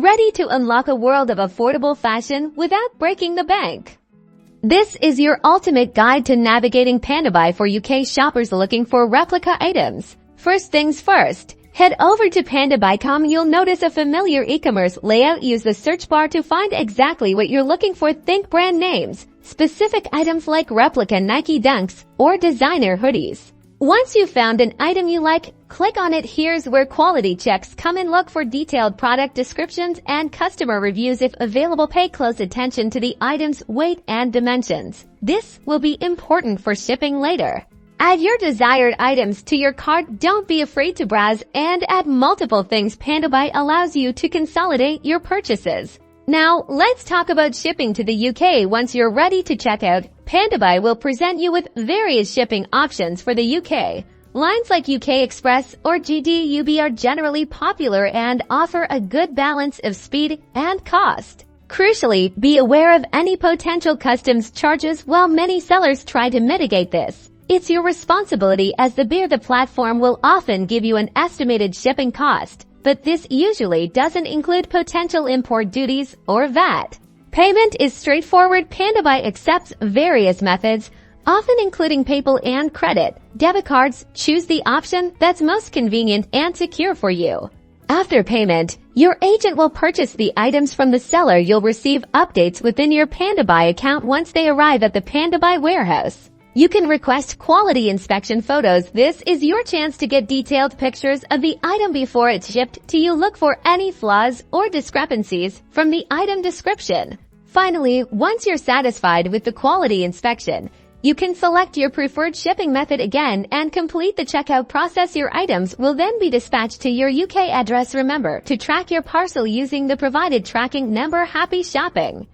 ready to unlock a world of affordable fashion without breaking the bank. This is your ultimate guide to navigating Pandabuy for UK shoppers looking for replica items. First things first, head over to pandabuy.com. You'll notice a familiar e-commerce layout. Use the search bar to find exactly what you're looking for. Think brand names, specific items like replica Nike Dunks or designer hoodies. Once you've found an item you like, click on it. Here's where quality checks come in. Look for detailed product descriptions and customer reviews if available. Pay close attention to the item's weight and dimensions. This will be important for shipping later. Add your desired items to your cart. Don't be afraid to browse and add multiple things. Pandabuy allows you to consolidate your purchases. Now, let's talk about shipping to the UK. Once you're ready to check out, Pandabuy will present you with various shipping options for the UK. Lines like UK Express or GDUB are generally popular and offer a good balance of speed and cost. Crucially, be aware of any potential customs charges. While many sellers try to mitigate this, it's your responsibility as the buyer. The platform will often give you an estimated shipping cost, but this usually doesn't include potential import duties or VAT. Payment is straightforward. Pandabuy accepts various methods, often including PayPal and credit, debit cards. Choose the option that's most convenient and secure for you. After payment, your agent will purchase the items from the seller. You'll receive updates within your Pandabuy account once they arrive at the Pandabuy warehouse. You can request quality inspection photos. This is your chance to get detailed pictures of the item before it's shipped to you. Look for any flaws or discrepancies from the item description. Finally, once you're satisfied with the quality inspection, you can select your preferred shipping method again and complete the checkout process. Your items will then be dispatched to your UK address. Remember to track your parcel using the provided tracking number. Happy shopping!